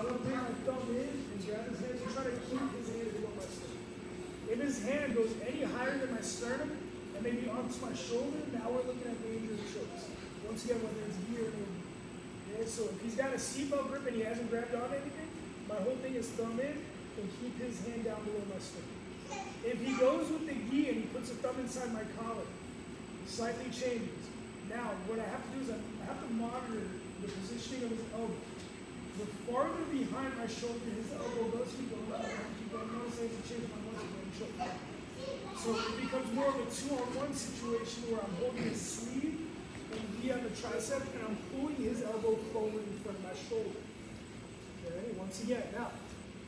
I'm going to bring my thumb in and grab his hands and try to keep his hand below my sternum. If his hand goes any higher than my sternum and maybe onto my shoulder, now we're looking at danger of chokes. Once again, whether it's here or in. Okay, so if he's got a seatbelt grip and he hasn't grabbed on anything, my whole thing is thumb in and keep his hand down below my sternum. If he goes with the gi and he puts a thumb inside my collar, he slightly changes. Now, what I have to do is I have to monitor the positioning of his elbow. The farther behind my shoulder his elbow goes, he goes up. Keep on noticing as he changes my muscle when he choke. So it becomes more of a 2-on-1 situation where I'm holding his sleeve and he on the tricep and I'm pulling his elbow forward in front of my shoulder. Okay, once again, now,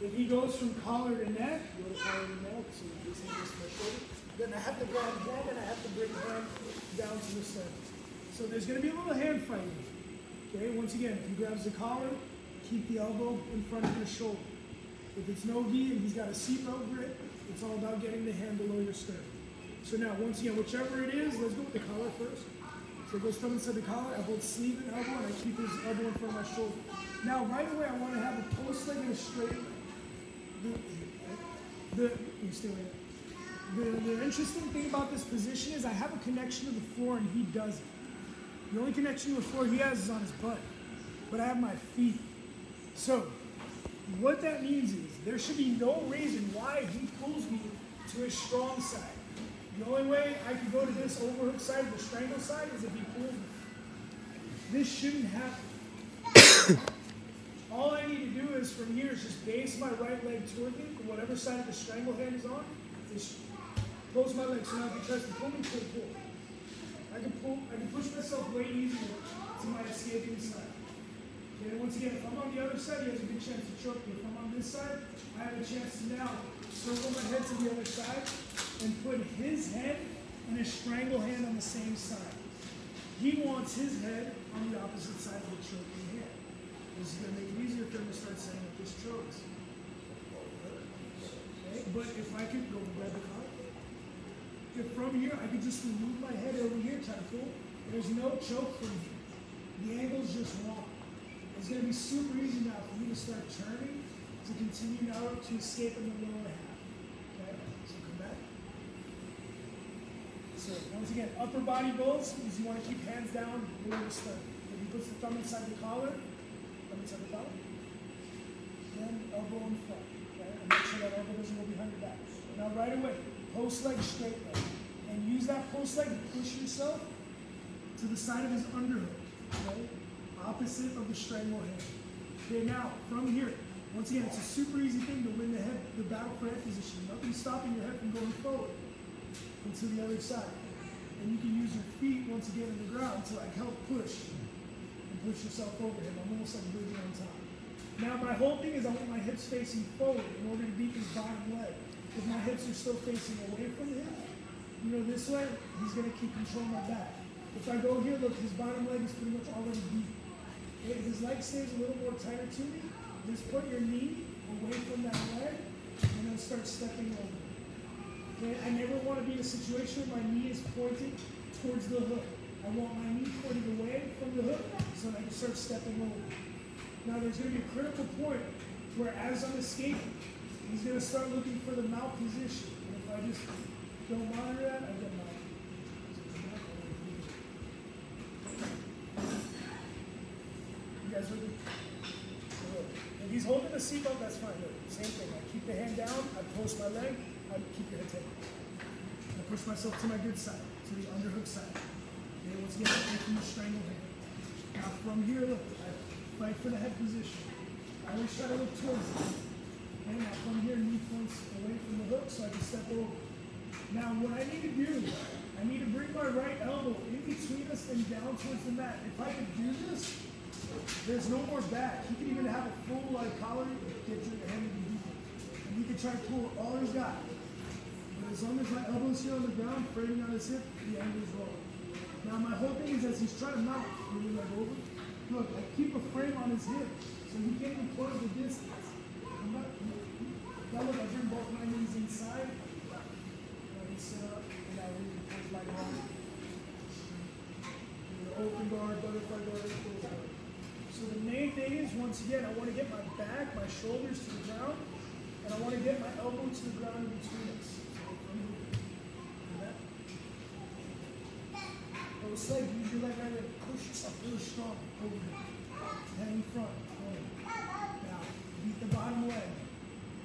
if he goes from collar to neck, go to collar to neck, so this hand goes to my shoulder, then I have to grab hand and I have to bring hand down to the center. So there's going to be a little hand fighting. Okay, once again, if he grabs the collar, keep the elbow in front of your shoulder. If it's no gi and he's got a seatbelt grip, it's all about getting the hand below your sternum. So now, once again, whichever it is, let's go with the collar first. So it goes thumb inside the collar, I hold sleeve and elbow, and I keep his elbow in front of my shoulder. Now, right away, I want to have a post leg and a straight leg. The interesting thing about this position is I have a connection to the floor and he doesn't. The only connection to the floor he has is on his butt, but I have my feet. So what that means is there should be no reason why he pulls me to his strong side. The only way I could go to this overhook side, the strangle side, is if he pulls me. This shouldn't happen. All I need to do is from here is just base my right leg toward me, whatever side of the strangle hand is on, just close my leg so now if he tries to pull me, pull. I can push myself way easier to my escaping side. Okay, once again, if I'm on the other side, he has a good chance to choke me. If I'm on this side, I have a chance to now circle my head to the other side and put his head and his strangle hand on the same side. He wants his head on the opposite side of the choking hand. This is going to make it easier for him to start saying that this chokes. Okay, but if I could go grab the collar, if from here I could just remove my head over here, try to pull, there's no choke from here. The angle's just wrong. It's going to be super easy now for me to start turning to continue now to escape in the lower half. Okay, so come back. So once again, upper body goals is you want to keep hands down below the sternum. If he puts the thumb inside the collar, then elbow in front. Okay, and make sure that elbow doesn't go behind your back. Now right away, post leg, straight leg. And use that post leg to push yourself to the side of his underhook. Okay? Opposite of the strangle hand. Okay, now from here, once again, it's a super easy thing to win the battle for head position. Nothing's stopping your head from going forward into the other side. And you can use your feet once again in the ground to like help push and push yourself over him. I'm almost like bridging on top. Now my whole thing is I want my hips facing forward in order to beat his bottom leg. If my hips are still facing away from him, this way, he's going to keep control of my back. If I go here, look, his bottom leg is pretty much already beat. If his leg stays a little more tighter to me, just put your knee away from that leg and then start stepping over. Okay, I never want to be in a situation where my knee is pointed towards the hook. I want my knee pointed away from the hook so that I can start stepping over. Now there's going to be a critical point where as I'm escaping, he's going to start looking for the mouth position. And if I just don't monitor that, I get mouth. You guys ready? So look, if he's holding the seatbelt, that's fine. Look, same thing. I keep the hand down, I post my leg, I keep your head taken. I push myself to my good side, to the underhook side. Okay, once again, I from the strangle hand. Now from here, look, I fight for the head position. I always try to look towards it. And now from here, knee points away from the hook so I can step over. Now what I need to do, I need to bring my right elbow in between us and down towards the mat. If I can do this, there's no more back. He can even have a full collar, get your hand even deeper. And he can try to pull all he's got. But as long as my elbow's here on the ground, framing on his hip, the angle is wrong. Now my whole thing is as he's trying to mount, moving like over, look, I keep a frame on his hip, so he can't even close the distance. Now look, I bring both my knees inside. Sit up, and I really push my arm. Open guard, butterfly guard, close guard. So the main thing is, once again, I want to get my back my shoulders to the ground, and I want to get my elbow to the ground in between us. So from here. Those legs, use your leg right there. Push yourself really strong over here. Head in front. Now, beat the bottom leg.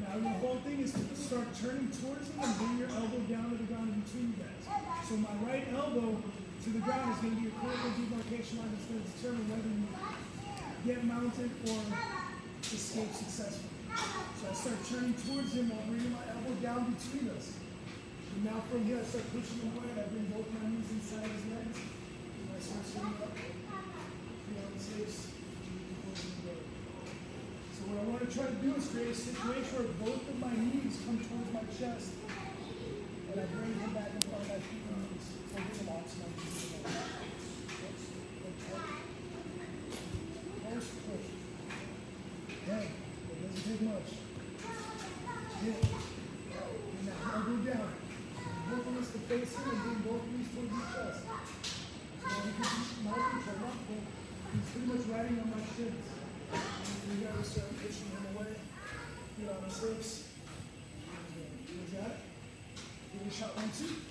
Now, the whole thing is to start turning towards you and bring your elbow down to the ground in between you guys. So my right elbow to the ground is going to be your critical demarcation line that's going to determine whether you get mounted or escape successfully. So I start turning towards him while bringing my elbow down between us. And now from here I start pushing him away. I bring both my knees inside his legs. And I start swinging up. On the hips. So what I want to try to do is create a situation where both of my knees come towards my chest. And I bring him back in front of my feet and knees. Focus them out so my knees are back. Push, push. Head. It doesn't take much. Hit. And now elbow down. Both of us to face him and bring both knees towards your chest. So you can see my control up, but he's pretty much riding on my shins. And you gotta start pushing him away. Get on his hips. You got it? Give it a shot, 1, 2.